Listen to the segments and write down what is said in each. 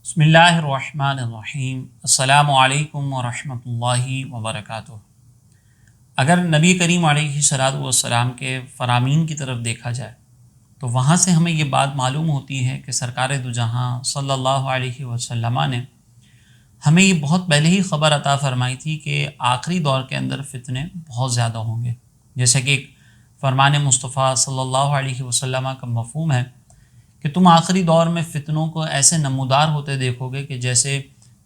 بسم اللہ الرحمن الرحیم۔ السلام علیکم ورحمۃ اللہ وبرکاتہ۔ اگر نبی کریم علیہ الصلاۃ والسلام کے فرامین کی طرف دیکھا جائے تو وہاں سے ہمیں یہ بات معلوم ہوتی ہے کہ سرکار دو جہاں صلی اللہ علیہ وسلم نے ہمیں یہ بہت پہلے ہی خبر عطا فرمائی تھی کہ آخری دور کے اندر فتنے بہت زیادہ ہوں گے، جیسے کہ ایک فرمان مصطفیٰ صلی اللہ علیہ وسلم کا مفہوم ہے کہ تم آخری دور میں فتنوں کو ایسے نمودار ہوتے دیکھو گے کہ جیسے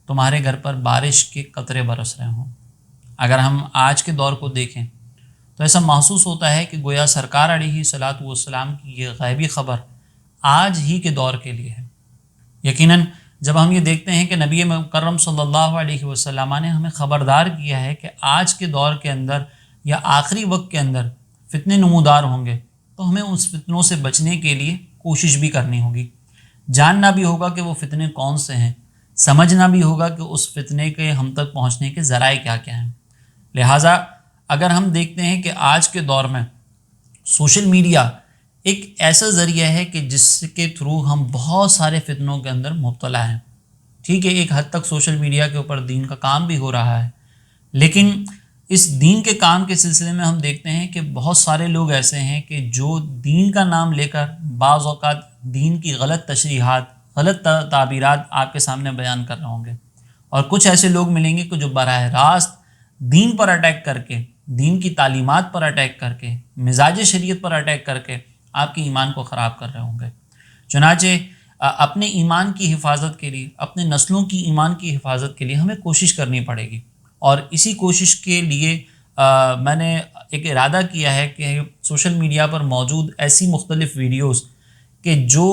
تمہارے گھر پر بارش کے قطرے برس رہے ہوں۔ اگر ہم آج کے دور کو دیکھیں تو ایسا محسوس ہوتا ہے کہ گویا سرکار علیہ صلاۃ والسلام کی یہ غیبی خبر آج ہی کے دور کے لیے ہے۔ یقیناً جب ہم یہ دیکھتے ہیں کہ نبی مکرم صلی اللہ علیہ وسلم نے ہمیں خبردار کیا ہے کہ آج کے دور کے اندر یا آخری وقت کے اندر فتنے نمودار ہوں گے، تو ہمیں اس فتنوں سے بچنے کے لیے کوشش بھی کرنی ہوگی، جاننا بھی ہوگا کہ وہ فتنے کون سے ہیں، سمجھنا بھی ہوگا کہ اس فتنے کے ہم تک پہنچنے کے ذرائع کیا کیا ہیں۔ لہٰذا اگر ہم دیکھتے ہیں کہ آج کے دور میں سوشل میڈیا ایک ایسا ذریعہ ہے کہ جس کے تھرو ہم بہت سارے فتنوں کے اندر مبتلا ہیں۔ ٹھیک ہے، ایک حد تک سوشل میڈیا کے اوپر دین کا کام بھی ہو رہا ہے، لیکن اس دین کے کام کے سلسلے میں ہم دیکھتے ہیں کہ بہت سارے لوگ ایسے ہیں کہ جو دین کا نام لے کر بعض اوقات دین کی غلط تشریحات، غلط تعبیرات آپ کے سامنے بیان کر رہے ہوں گے، اور کچھ ایسے لوگ ملیں گے کہ جو براہ راست دین پر اٹیک کر کے، دین کی تعلیمات پر اٹیک کر کے، مزاج شریعت پر اٹیک کر کے آپ کے ایمان کو خراب کر رہے ہوں گے۔ چنانچہ اپنے ایمان کی حفاظت کے لیے، اپنے نسلوں کی ایمان کی حفاظت کے لیے ہمیں کوشش کرنی پڑے گی، اور اسی کوشش کے لیے میں نے ایک ارادہ کیا ہے کہ سوشل میڈیا پر موجود ایسی مختلف ویڈیوز کہ جو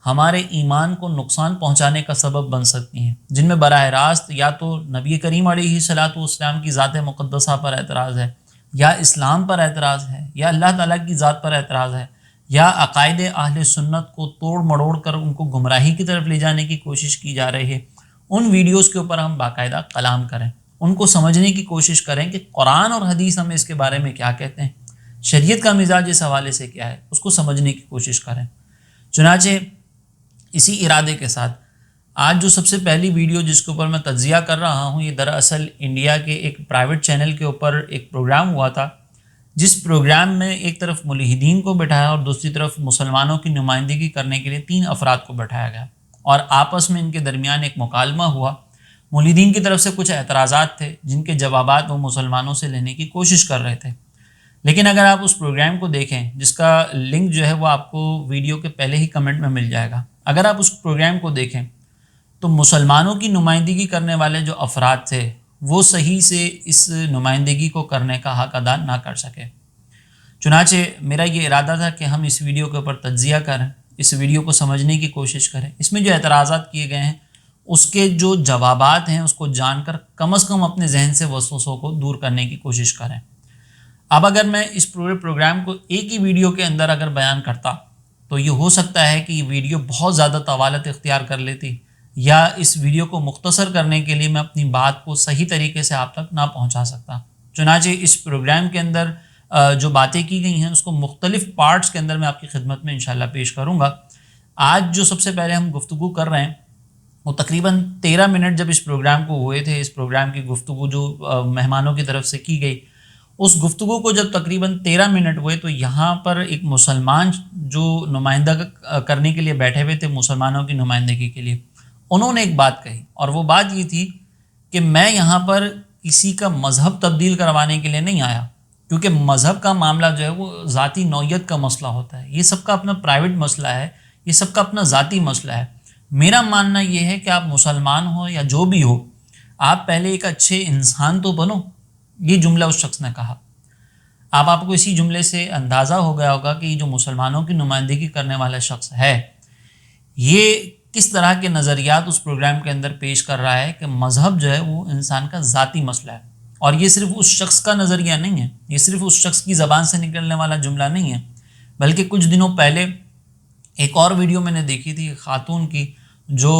ہمارے ایمان کو نقصان پہنچانے کا سبب بن سکتی ہیں، جن میں براہ راست یا تو نبی کریم علیہ صلاۃ والسلام کی ذات مقدسہ پر اعتراض ہے، یا اسلام پر اعتراض ہے، یا اللہ تعالیٰ کی ذات پر اعتراض ہے، یا عقائد اہل سنت کو توڑ مڑوڑ کر ان کو گمراہی کی طرف لے جانے کی کوشش کی جا رہی ہے، ان ویڈیوز کے اوپر ہم باقاعدہ کلام کریں، ان کو سمجھنے کی کوشش کریں کہ قرآن اور حدیث ہمیں اس کے بارے میں کیا کہتے ہیں، شریعت کا مزاج اس حوالے سے کیا ہے، اس کو سمجھنے کی کوشش کریں۔ چنانچہ اسی ارادے کے ساتھ آج جو سب سے پہلی ویڈیو جس کے اوپر میں تجزیہ کر رہا ہوں، یہ دراصل انڈیا کے ایک پرائیویٹ چینل کے اوپر ایک پروگرام ہوا تھا، جس پروگرام میں ایک طرف ملحدین کو بٹھایا اور دوسری طرف مسلمانوں کی نمائندگی کرنے کے لیے 3 افراد کو بٹھایا گیا، اور آپس میں ان کے درمیان ایک مکالمہ ہوا۔ ملحدین کی طرف سے کچھ اعتراضات تھے جن کے جوابات وہ مسلمانوں سے لینے کی کوشش کر رہے تھے، لیکن اگر آپ اس پروگرام کو دیکھیں، جس کا لنک جو ہے وہ آپ کو ویڈیو کے پہلے ہی کمنٹ میں مل جائے گا، اگر آپ اس پروگرام کو دیکھیں تو مسلمانوں کی نمائندگی کرنے والے جو افراد تھے وہ صحیح سے اس نمائندگی کو کرنے کا حق ادا نہ کر سکے۔ چنانچہ میرا یہ ارادہ تھا کہ ہم اس ویڈیو کے اوپر تجزیہ کریں، اس ویڈیو کو سمجھنے کی کوشش کریں، اس میں جو اعتراضات کیے گئے ہیں اس کے جو جوابات ہیں اس کو جان کر کم از کم اپنے ذہن سے وسوسوں کو دور کرنے کی کوشش کریں۔ اب اگر میں اس پورے پروگرام کو ایک ہی ویڈیو کے اندر اگر بیان کرتا تو یہ ہو سکتا ہے کہ یہ ویڈیو بہت زیادہ طوالت اختیار کر لیتی، یا اس ویڈیو کو مختصر کرنے کے لیے میں اپنی بات کو صحیح طریقے سے آپ تک نہ پہنچا سکتا۔ چنانچہ اس پروگرام کے اندر جو باتیں کی گئی ہیں اس کو مختلف پارٹس کے اندر میں آپ کی خدمت میں انشاءاللہ پیش کروں گا۔ آج جو سب سے پہلے ہم گفتگو کر رہے ہیں وہ تقریباً 13 منٹ جب اس پروگرام کو ہوئے تھے، اس پروگرام کی گفتگو جو مہمانوں کی طرف سے کی گئی، اس گفتگو کو جب تقریباً 13 منٹ ہوئے تو یہاں پر ایک مسلمان جو نمائندہ کرنے کے لیے بیٹھے ہوئے تھے، مسلمانوں کی نمائندگی کے لیے، انہوں نے ایک بات کہی، اور وہ بات یہ تھی کہ میں یہاں پر کسی کا مذہب تبدیل کروانے کے لیے نہیں آیا، کیونکہ مذہب کا معاملہ جو ہے وہ ذاتی نوعیت کا مسئلہ ہوتا ہے، یہ سب کا اپنا پرائیویٹ مسئلہ ہے، یہ سب کا اپنا ذاتی مسئلہ ہے۔ میرا ماننا یہ ہے کہ آپ مسلمان ہو یا جو بھی ہو، آپ پہلے ایک اچھے انسان تو بنو، یہ جملہ اس شخص نے کہا۔ آپ کو اسی جملے سے اندازہ ہو گیا ہوگا کہ یہ جو مسلمانوں کی نمائندگی کرنے والا شخص ہے، یہ کس طرح کے نظریات اس پروگرام کے اندر پیش کر رہا ہے کہ مذہب جو ہے وہ انسان کا ذاتی مسئلہ ہے، اور یہ صرف اس شخص کا نظریہ نہیں ہے، یہ صرف اس شخص کی زبان سے نکلنے والا جملہ نہیں ہے، بلکہ کچھ دنوں پہلے ایک اور ویڈیو میں نے دیکھی تھی خاتون کی جو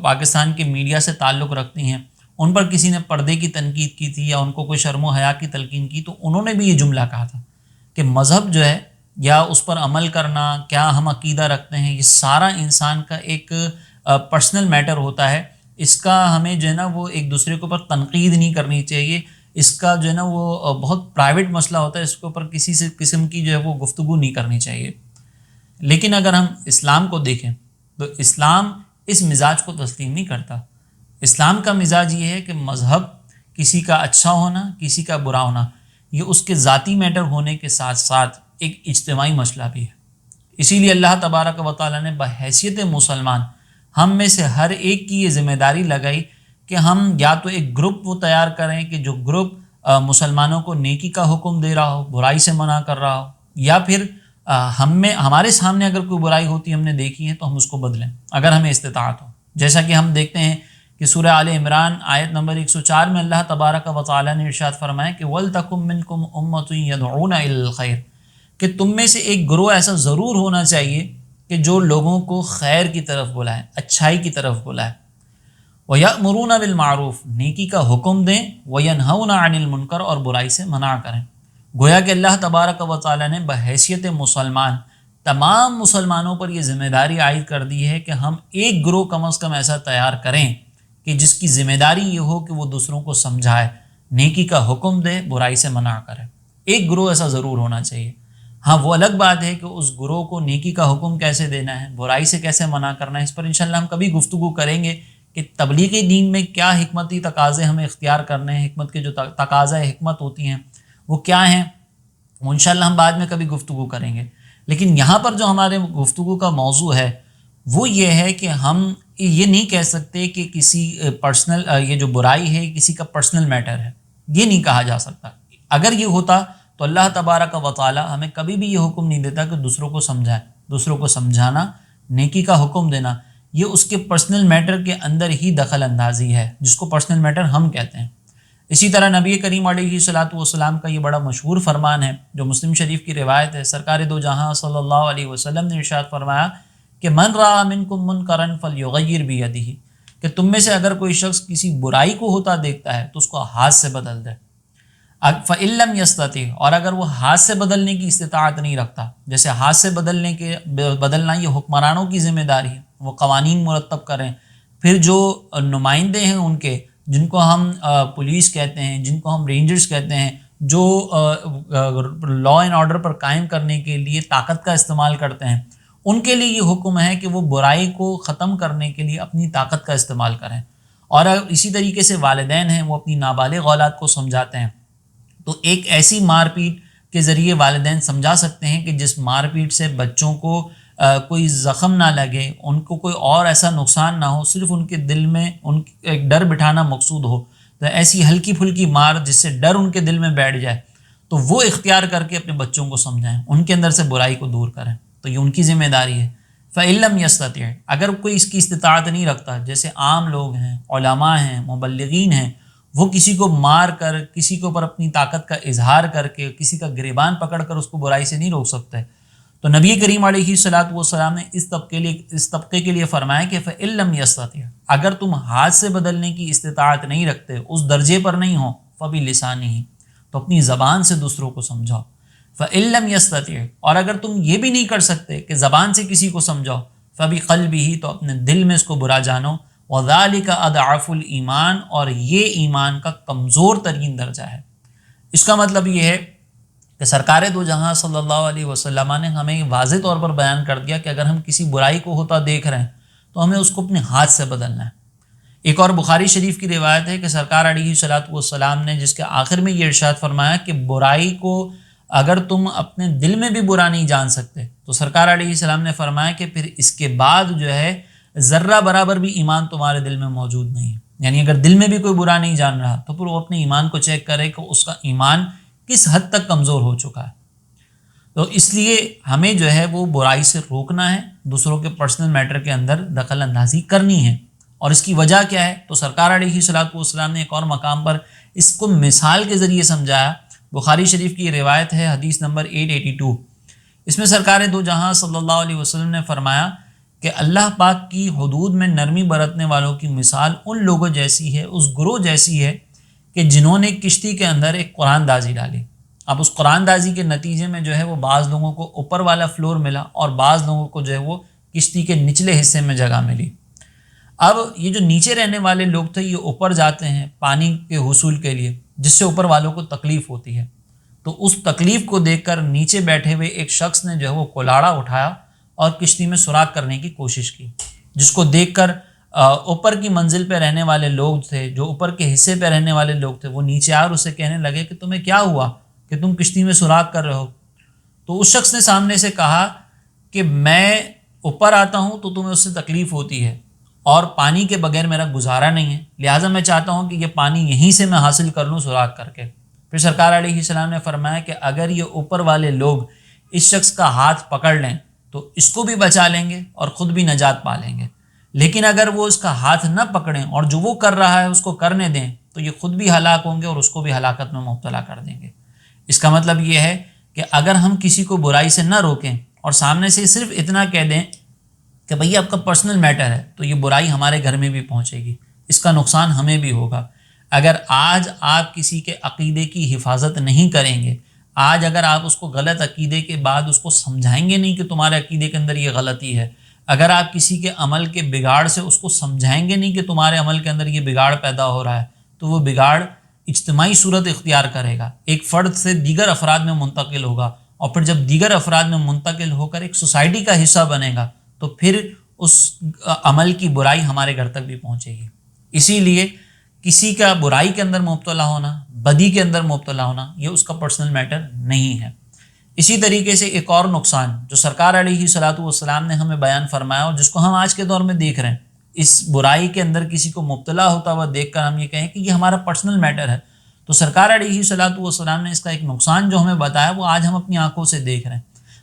پاکستان کے میڈیا سے تعلق رکھتی ہیں، ان پر کسی نے پردے کی تنقید کی تھی یا ان کو کوئی شرم و حیا کی تلقین کی، تو انہوں نے بھی یہ جملہ کہا تھا کہ مذہب جو ہے یا اس پر عمل کرنا، کیا ہم عقیدہ رکھتے ہیں، یہ سارا انسان کا ایک پرسنل میٹر ہوتا ہے، اس کا ہمیں جو ہے نا وہ ایک دوسرے کے اوپر تنقید نہیں کرنی چاہیے، اس کا جو ہے نا وہ بہت پرائیویٹ مسئلہ ہوتا ہے، اس کے اوپر کسی سے قسم کی جو ہے وہ گفتگو نہیں کرنی چاہیے۔ لیکن اگر ہم اسلام کو دیکھیں تو اسلام اس مزاج کو تسلیم نہیں کرتا۔ اسلام کا مزاج یہ ہے کہ مذہب کسی کا اچھا ہونا، کسی کا برا ہونا، یہ اس کے ذاتی میٹر ہونے کے ساتھ ساتھ ایک اجتماعی مسئلہ بھی ہے۔ اسی لیے اللہ تبارک و تعالیٰ نے بحیثیت مسلمان ہم میں سے ہر ایک کی یہ ذمہ داری لگائی کہ ہم یا تو ایک گروپ وہ تیار کریں کہ جو گروپ مسلمانوں کو نیکی کا حکم دے رہا ہو، برائی سے منع کر رہا ہو، یا پھر ہمارے سامنے اگر کوئی برائی ہوتی ہم نے دیکھی ہے تو ہم اس کو بدلیں اگر ہمیں استطاعت ہو۔ جیسا کہ ہم دیکھتے ہیں کہ سورہ آل عمران آیت نمبر 104 میں اللہ تبارک و تعالیٰ نے ارشاد فرمایا کہ وَلْتَكُم مِّنكُمْ أُمَّةٌ يَدْعُونَ إِلَى الْخَيْرِ، کہ تم میں سے ایک گروہ ایسا ضرور ہونا چاہیے کہ جو لوگوں کو خیر کی طرف بلائے، اچھائی کی طرف بلائے۔ وَيَأْمُرُونَ بِالْمَعْرُوفِ، نیکی کا حکم دیں، وَيَنْهَوْنَ عَنِ الْمُنْكَرِ، اور برائی سے منع کریں۔ گویا کہ اللہ تبارک و تعالیٰ نے بحیثیت مسلمان تمام مسلمانوں پر یہ ذمہ داری عائد کر دی ہے کہ ہم ایک گروہ کم از کم ایسا تیار کریں کہ جس کی ذمہ داری یہ ہو کہ وہ دوسروں کو سمجھائے، نیکی کا حکم دے، برائی سے منع کرے۔ ایک گروہ ایسا ضرور ہونا چاہیے۔ ہاں وہ الگ بات ہے کہ اس گروہ کو نیکی کا حکم کیسے دینا ہے، برائی سے کیسے منع کرنا ہے، اس پر انشاءاللہ ہم کبھی گفتگو کریں گے کہ تبلیغی دین میں کیا حکمتی تقاضے ہمیں اختیار کرنے ہیں، حکمت کے جو تقاضا حکمت ہوتی ہیں وہ کیا ہیں، وہ انشاءاللہ ہم بعد میں کبھی گفتگو کریں گے۔ لیکن یہاں پر جو ہمارے گفتگو کا موضوع ہے وہ یہ ہے کہ ہم یہ نہیں کہہ سکتے کہ کسی پرسنل یہ جو برائی ہے کسی کا پرسنل میٹر ہے، یہ نہیں کہا جا سکتا۔ اگر یہ ہوتا تو اللہ تبارک و تعالی ہمیں کبھی بھی یہ حکم نہیں دیتا کہ دوسروں کو سمجھائیں۔ دوسروں کو سمجھانا، نیکی کا حکم دینا، یہ اس کے پرسنل میٹر کے اندر ہی دخل اندازی ہے، جس کو پرسنل میٹر ہم کہتے ہیں۔ اسی طرح نبی کریم علیہ الصلوۃ والسلام کا یہ بڑا مشہور فرمان ہے جو مسلم شریف کی روایت ہے، سرکار دو جہاں صلی اللہ علیہ وسلم نے ارشاد فرمایا کہ من رأى منکم منکرا فلیغیر بیدہ، کہ تم میں سے اگر کوئی شخص کسی برائی کو ہوتا دیکھتا ہے تو اس کو ہاتھ سے بدل دے۔ فإن لم يستطع، اور اگر وہ ہاتھ سے بدلنے کی استطاعت نہیں رکھتا، جیسے ہاتھ سے بدلنا یہ حکمرانوں کی ذمہ داری ہے، وہ قوانین مرتب کریں، پھر جو نمائندے ہیں ان کے، جن کو ہم پولیس کہتے ہیں، جن کو ہم رینجرز کہتے ہیں، جو لا اینڈ آرڈر پر قائم کرنے کے لیے طاقت کا استعمال کرتے ہیں، ان کے لیے یہ حکم ہے کہ وہ برائی کو ختم کرنے کے لیے اپنی طاقت کا استعمال کریں۔ اور اسی طریقے سے والدین ہیں، وہ اپنی نابالغ اولاد کو سمجھاتے ہیں، تو ایک ایسی مار پیٹ کے ذریعے والدین سمجھا سکتے ہیں کہ جس مار پیٹ سے بچوں کو کوئی زخم نہ لگے، ان کو کوئی اور ایسا نقصان نہ ہو، صرف ان کے دل میں ایک ڈر بٹھانا مقصود ہو۔ تو ایسی ہلکی پھلکی مار جس سے ڈر ان کے دل میں بیٹھ جائے تو وہ اختیار کر کے اپنے بچوں کو سمجھائیں، ان کے اندر سے برائی کو دور کریں، تو یہ ان کی ذمہ داری ہے۔ فإن لم يستطع، اگر کوئی اس کی استطاعت نہیں رکھتا، جیسے عام لوگ ہیں، علماء ہیں، مبلغین ہیں، وہ کسی کو مار کر، کسی کے اوپر اپنی طاقت کا اظہار کر کے، کسی کا گریبان پکڑ کر اس کو برائی سے نہیں روک سکتے، تو نبی کریم علیہ الصلوۃ والسلام نے اس طبقے کے لیے فرمایا کہ فإن لم يستطع، اگر تم ہاتھ سے بدلنے کی استطاعت نہیں رکھتے، اس درجے پر نہیں ہو، فبلسانہ، تو اپنی زبان سے دوسروں کو سمجھاؤ۔ فإن لم يستطع، اور اگر تم یہ بھی نہیں کر سکتے کہ زبان سے کسی کو سمجھاؤ، فبقلبہ، تو اپنے دل میں اس کو برا جانو، وذالک اضعف الایمان، اور یہ ایمان کا کمزور ترین درجہ ہے۔ اس کا مطلب یہ ہے کہ سرکار دو جہاں صلی اللہ علیہ وسلم نے ہمیں واضح طور پر بیان کر دیا کہ اگر ہم کسی برائی کو ہوتا دیکھ رہے ہیں تو ہمیں اس کو اپنے ہاتھ سے بدلنا ہے۔ ایک اور بخاری شریف کی روایت ہے کہ سرکار علیہ الصلوۃ والسلام نے جس کے آخر میں یہ ارشاد فرمایا کہ برائی کو اگر تم اپنے دل میں بھی برا نہیں جان سکتے تو سرکار علیہ السلام نے فرمایا کہ پھر اس کے بعد جو ہے ذرہ برابر بھی ایمان تمہارے دل میں موجود نہیں ہے۔ یعنی اگر دل میں بھی کوئی برا نہیں جان رہا تو پھر وہ اپنے ایمان کو چیک کرے کہ اس کا ایمان کس حد تک کمزور ہو چکا ہے۔ تو اس لیے ہمیں جو ہے وہ برائی سے روکنا ہے، دوسروں کے پرسنل میٹر کے اندر دخل اندازی کرنی ہے۔ اور اس کی وجہ کیا ہے؟ تو سرکار علیہ الصلوۃ والسلام نے ایک اور مقام پر اس کو مثال کے ذریعے سمجھایا۔ بخاری شریف کی روایت ہے، حدیث نمبر 882، اس میں سرکار دو جہاں صلی اللہ علیہ وسلم نے فرمایا کہ اللہ پاک کی حدود میں نرمی برتنے والوں کی مثال ان لوگوں جیسی ہے، اس گروہ جیسی ہے کہ جنہوں نے کشتی کے اندر ایک قرآن دازی ڈالی۔ اب اس قرآن دازی کے نتیجے میں جو ہے وہ بعض لوگوں کو اوپر والا فلور ملا اور بعض لوگوں کو جو ہے وہ کشتی کے نچلے حصے میں جگہ ملی۔ اب یہ جو نیچے رہنے والے لوگ تھے یہ اوپر جاتے ہیں پانی کے حصول کے لیے، جس سے اوپر والوں کو تکلیف ہوتی ہے، تو اس تکلیف کو دیکھ کر نیچے بیٹھے ہوئے ایک شخص نے جو ہے وہ کلاڑا اٹھایا اور کشتی میں سوراخ کرنے کی کوشش کی، جس کو دیکھ کر اوپر کی منزل پہ رہنے والے لوگ تھے، جو اوپر کے حصے پہ رہنے والے لوگ تھے، وہ نیچے آ اور اسے کہنے لگے کہ تمہیں کیا ہوا کہ تم کشتی میں سوراخ کر رہے ہو؟ تو اس شخص نے سامنے سے کہا کہ میں اوپر آتا ہوں تو تمہیں اس سے تکلیف ہوتی ہے، اور پانی کے بغیر میرا گزارا نہیں ہے، لہٰذا میں چاہتا ہوں کہ یہ پانی یہیں سے میں حاصل کر لوں سوراخ کر کے۔ پھر سرکار علیہ السلام نے فرمایا کہ اگر یہ اوپر والے لوگ اس شخص کا ہاتھ پکڑ لیں تو اس کو بھی بچا لیں گے اور خود بھی نجات پا لیں گے، لیکن اگر وہ اس کا ہاتھ نہ پکڑیں اور جو وہ کر رہا ہے اس کو کرنے دیں تو یہ خود بھی ہلاک ہوں گے اور اس کو بھی ہلاکت میں مبتلا کر دیں گے۔ اس کا مطلب یہ ہے کہ اگر ہم کسی کو برائی سے نہ روکیں اور سامنے سے صرف اتنا کہہ دیں کہ بھئی آپ کا پرسنل میٹر ہے، تو یہ برائی ہمارے گھر میں بھی پہنچے گی، اس کا نقصان ہمیں بھی ہوگا۔ اگر آج آپ کسی کے عقیدے کی حفاظت نہیں کریں گے، آج اگر آپ اس کو غلط عقیدے کے بعد اس کو سمجھائیں گے نہیں کہ تمہارے عقیدے کے اندر یہ غلطی ہے، اگر آپ کسی کے عمل کے بگاڑ سے اس کو سمجھائیں گے نہیں کہ تمہارے عمل کے اندر یہ بگاڑ پیدا ہو رہا ہے، تو وہ بگاڑ اجتماعی صورت اختیار کرے گا، ایک فرد سے دیگر افراد میں منتقل ہوگا، اور پھر جب دیگر افراد میں منتقل ہو کر ایک سوسائٹی کا حصہ بنے گا تو پھر اس عمل کی برائی ہمارے گھر تک بھی پہنچے گی۔ اسی لیے کسی کا برائی کے اندر مبتلا ہونا، بدی کے اندر مبتلا ہونا، یہ اس کا پرسنل میٹر نہیں ہے۔ اسی طریقے سے ایک اور نقصان جو سرکار علیہ الصلوۃ والسلام نے ہمیں بیان فرمایا اور جس کو ہم آج کے دور میں دیکھ رہے ہیں، اس برائی کے اندر کسی کو مبتلا ہوتا ہوا دیکھ کر ہم یہ کہیں کہ یہ ہمارا پرسنل میٹر ہے، تو سرکار علیہ الصلوۃ والسلام نے اس کا ایک نقصان جو ہمیں بتایا وہ آج ہم اپنی آنکھوں سے دیکھ رہے ہیں۔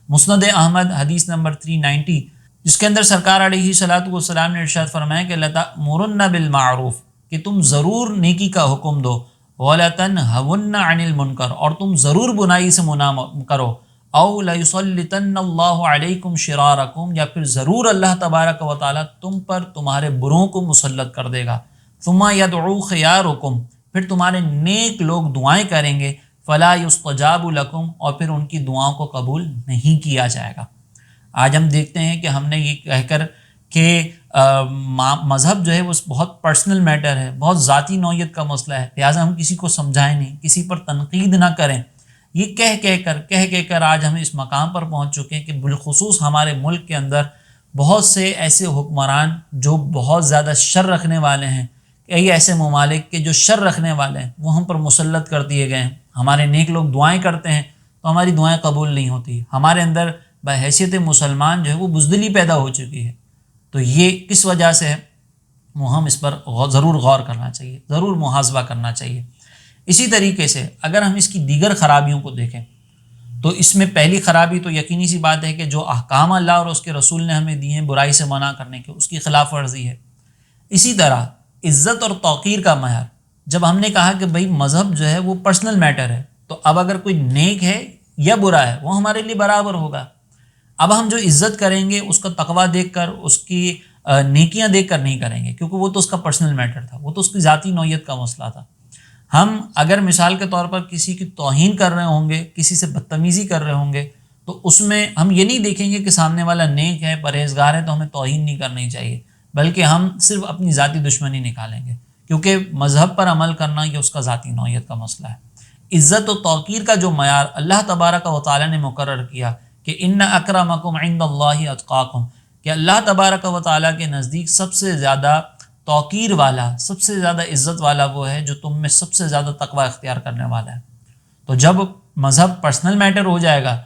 مسند احمد حدیث نمبر 390، جس کے اندر سرکار علیہ الصلوۃ والسلام نے ارشاد فرمایا کہ لَتَأْمُرُنَّ بِالْمَعْرُوفِ، کہ تم ضرور نیکی کا حکم دو، وَلَتَنْهَوُنَّ عَنِ الْمُنْكَرِ، اور تم ضرور بنائی سے منع کرو، او لَيُسَلِّطَنَّ اللَّهُ عَلَيْكُمْ شِرَارَكُمْ، یا پھر ضرور اللہ تبارک و تعالیٰ تم پر تمہارے بروں کو مسلط کر دے گا، ثُمَّ يَدْعُو خِيَارُكُمْ، پھر تمہارے نیک لوگ دعائیں کریں گے، فَلَا يُسْتَجَابُ لَكُمْ، اور پھر ان کی دعاؤں کو قبول نہیں کیا جائے گا۔ آج ہم دیکھتے ہیں کہ ہم نے یہ کہہ کر کہ مذہب جو ہے وہ بہت پرسنل میٹر ہے، بہت ذاتی نوعیت کا مسئلہ ہے، لہٰذا ہم کسی کو سمجھائیں نہیں، کسی پر تنقید نہ کریں، یہ کہہ کر آج ہم اس مقام پر پہنچ چکے ہیں کہ بالخصوص ہمارے ملک کے اندر بہت سے ایسے حکمران جو بہت زیادہ شر رکھنے والے ہیں، کئی ایسے ممالک کے جو شر رکھنے والے ہیں وہ ہم پر مسلط کر دیے گئے ہیں۔ ہمارے نیک لوگ دعائیں کرتے ہیں تو ہماری دعائیں قبول نہیں ہوتی، ہمارے اندر بحیثیت مسلمان جو ہے وہ بزدلی پیدا ہو چکی ہے، تو یہ کس وجہ سے ہے وہ ہم اس پر ضرور غور کرنا چاہیے، ضرور محاسبہ کرنا چاہیے۔ اسی طریقے سے اگر ہم اس کی دیگر خرابیوں کو دیکھیں تو اس میں پہلی خرابی تو یقینی سی بات ہے کہ جو احکام اللہ اور اس کے رسول نے ہمیں دیے ہیں برائی سے منع کرنے کے، اس کی خلاف ورزی ہے۔ اسی طرح عزت اور توقیر کا معیار، جب ہم نے کہا کہ بھئی مذہب جو ہے وہ پرسنل میٹر ہے، تو اب اگر کوئی نیک ہے یا برا ہے وہ ہمارے لیے برابر ہوگا۔ اب ہم جو عزت کریں گے اس کا تقویٰ دیکھ کر، اس کی نیکیاں دیکھ کر نہیں کریں گے، کیونکہ وہ تو اس کا پرسنل میٹر تھا، وہ تو اس کی ذاتی نوعیت کا مسئلہ تھا۔ ہم اگر مثال کے طور پر کسی کی توہین کر رہے ہوں گے، کسی سے بدتمیزی کر رہے ہوں گے، تو اس میں ہم یہ نہیں دیکھیں گے کہ سامنے والا نیک ہے، پرہیزگار ہے تو ہمیں توہین نہیں کرنی چاہیے، بلکہ ہم صرف اپنی ذاتی دشمنی نکالیں گے، کیونکہ مذہب پر عمل کرنا یہ اس کا ذاتی نوعیت کا مسئلہ ہے۔ عزت و توقیر کا جو معیار اللہ تبارک و تعالیٰ نے مقرر کیا کہ ان اکرمکم عند اللہ اتقاکم، کہ اللہ تبارک و تعالیٰ کے نزدیک سب سے زیادہ توقیر والا، سب سے زیادہ عزت والا وہ ہے جو تم میں سب سے زیادہ تقوی اختیار کرنے والا ہے۔ تو جب مذہب پرسنل میٹر ہو جائے گا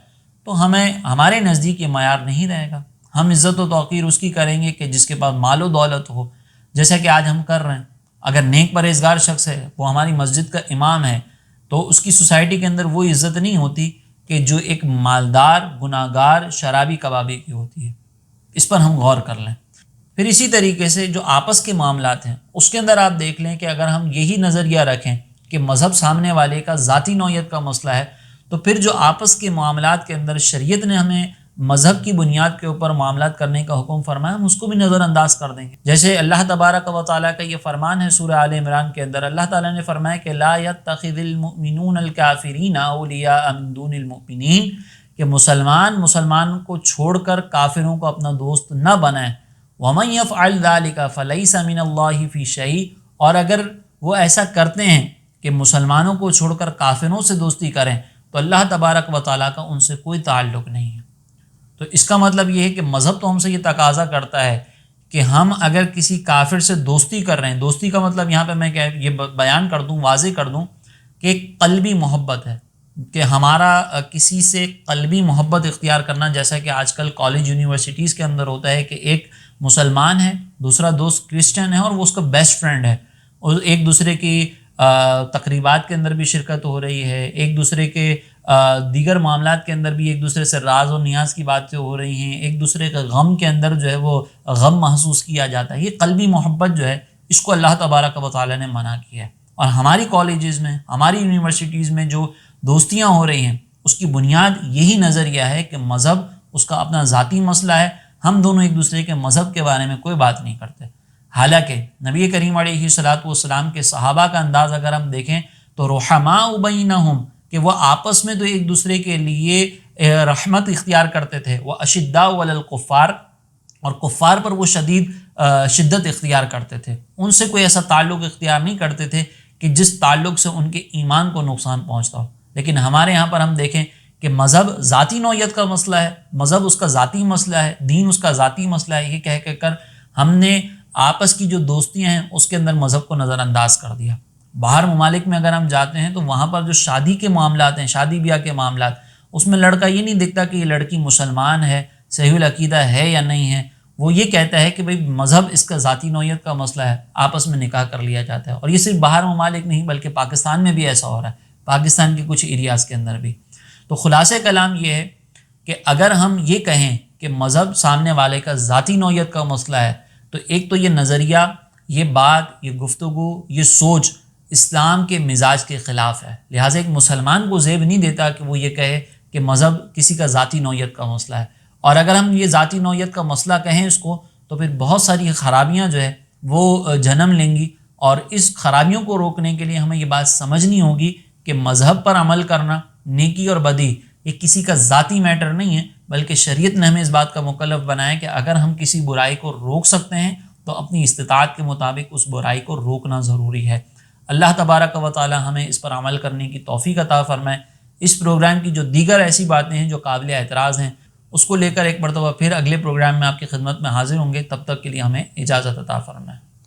تو ہمارے نزدیک یہ معیار نہیں رہے گا، ہم عزت و توقیر اس کی کریں گے کہ جس کے پاس مال و دولت ہو، جیسا کہ آج ہم کر رہے ہیں۔ اگر نیک پرہیزگار شخص ہے، وہ ہماری مسجد کا امام ہے، تو اس کی سوسائٹی کے اندر وہ عزت نہیں ہوتی کہ جو ایک مالدار گناہگار شرابی کبابی کی ہوتی ہے۔ اس پر ہم غور کر لیں۔ پھر اسی طریقے سے جو آپس کے معاملات ہیں اس کے اندر آپ دیکھ لیں کہ اگر ہم یہی نظریہ رکھیں کہ مذہب سامنے والے کا ذاتی نوعیت کا مسئلہ ہے، تو پھر جو آپس کے معاملات کے اندر شریعت نے ہمیں مذہب کی بنیاد کے اوپر معاملات کرنے کا حکم فرمایا، ہم اس کو بھی نظر انداز کر دیں گے۔ جیسے اللہ تبارک و تعالیٰ کا یہ فرمان ہے سورہ آل عمران کے اندر، اللہ تعالیٰ نے فرمایا کہ لا يتخذ المؤمنون الکافرین اولیاء من دون المؤمنین، کہ مسلمان کو چھوڑ کر کافروں کو اپنا دوست نہ بنائیں، وَمَن يَفْعَلْ ذَلِكَ فَلَيْسَ مِنَ اللَّهِ فِي شَيْءٍ، اور اگر وہ ایسا کرتے ہیں کہ مسلمانوں کو چھوڑ کر کافروں سے دوستی کریں تو اللہ تبارک و تعالیٰ کا ان سے کوئی تعلق نہیں ہے۔ تو اس کا مطلب یہ ہے کہ مذہب تو ہم سے یہ تقاضا کرتا ہے کہ ہم اگر کسی کافر سے دوستی کر رہے ہیں، دوستی کا مطلب یہاں پہ میں یہ بیان کر دوں، واضح کر دوں کہ ایک قلبی محبت ہے، کہ ہمارا کسی سے قلبی محبت اختیار کرنا، جیسا کہ آج کل کالج یونیورسٹیز کے اندر ہوتا ہے کہ ایک مسلمان ہے، دوسرا دوست کرسچن ہے اور وہ اس کا بیسٹ فرینڈ ہے، اور ایک دوسرے کی تقریبات کے اندر بھی شرکت ہو رہی ہے، ایک دوسرے کے دیگر معاملات کے اندر بھی ایک دوسرے سے راز اور نیاز کی باتیں ہو رہی ہیں، ایک دوسرے کے غم کے اندر جو ہے وہ غم محسوس کیا جاتا ہے۔ یہ قلبی محبت جو ہے اس کو اللہ تبارک و تعالیٰ نے منع کیا ہے، اور ہماری کالجز میں، ہماری یونیورسٹیز میں جو دوستیاں ہو رہی ہیں اس کی بنیاد یہی نظریہ ہے کہ مذہب اس کا اپنا ذاتی مسئلہ ہے، ہم دونوں ایک دوسرے کے مذہب کے بارے میں کوئی بات نہیں کرتے۔ حالانکہ نبی کریم علیہ الصلوۃ والسلام کے صحابہ کا انداز اگر ہم دیکھیں تو رحماء بینہم، کہ وہ آپس میں تو ایک دوسرے کے لیے رحمت اختیار کرتے تھے، وہ اشداء علی الکفار، اور کفار پر وہ شدت اختیار کرتے تھے، ان سے کوئی ایسا تعلق اختیار نہیں کرتے تھے کہ جس تعلق سے ان کے ایمان کو نقصان پہنچتا ہو۔ لیکن ہمارے یہاں پر ہم دیکھیں کہ مذہب ذاتی نوعیت کا مسئلہ ہے، مذہب اس کا ذاتی مسئلہ ہے، دین اس کا ذاتی مسئلہ ہے، یہ کہہ کر ہم نے آپس کی جو دوستیاں ہیں اس کے اندر مذہب کو نظر انداز کر دیا۔ باہر ممالک میں اگر ہم جاتے ہیں تو وہاں پر جو شادی کے معاملات ہیں، شادی بیاہ کے معاملات، اس میں لڑکا یہ نہیں دیکھتا کہ یہ لڑکی مسلمان ہے، صحیح العقیدہ ہے یا نہیں ہے، وہ یہ کہتا ہے کہ بھئی مذہب اس کا ذاتی نوعیت کا مسئلہ ہے، آپس میں نکاح کر لیا جاتا ہے۔ اور یہ صرف باہر ممالک نہیں بلکہ پاکستان میں بھی ایسا ہو رہا ہے، پاکستان کے کچھ ایریاز کے اندر بھی۔ تو خلاصہ کلام یہ ہے کہ اگر ہم یہ کہیں کہ مذہب سامنے والے کا ذاتی نوعیت کا مسئلہ ہے، تو ایک تو یہ نظریہ، یہ بات، یہ گفتگو، یہ سوچ اسلام کے مزاج کے خلاف ہے، لہٰذا ایک مسلمان کو زیب نہیں دیتا کہ وہ یہ کہے کہ مذہب کسی کا ذاتی نوعیت کا مسئلہ ہے۔ اور اگر ہم یہ ذاتی نوعیت کا مسئلہ کہیں اس کو تو پھر بہت ساری خرابیاں جو ہے وہ جنم لیں گی، اور اس خرابیوں کو روکنے کے لیے ہمیں یہ بات سمجھنی ہوگی کہ مذہب پر عمل کرنا، نیکی اور بدی، یہ کسی کا ذاتی میٹر نہیں ہے، بلکہ شریعت نے ہمیں اس بات کا مکلف بنایا کہ اگر ہم کسی برائی کو روک سکتے ہیں تو اپنی استطاعت کے مطابق اس برائی کو روکنا ضروری ہے۔ اللہ تبارک و تعالی ہمیں اس پر عمل کرنے کی توفیق عطا فرمائے۔ اس پروگرام کی جو دیگر ایسی باتیں ہیں جو قابل اعتراض ہیں اس کو لے کر ایک مرتبہ پھر اگلے پروگرام میں آپ کی خدمت میں حاضر ہوں گے، تب تک کے لیے ہمیں اجازت عطا فرمائے۔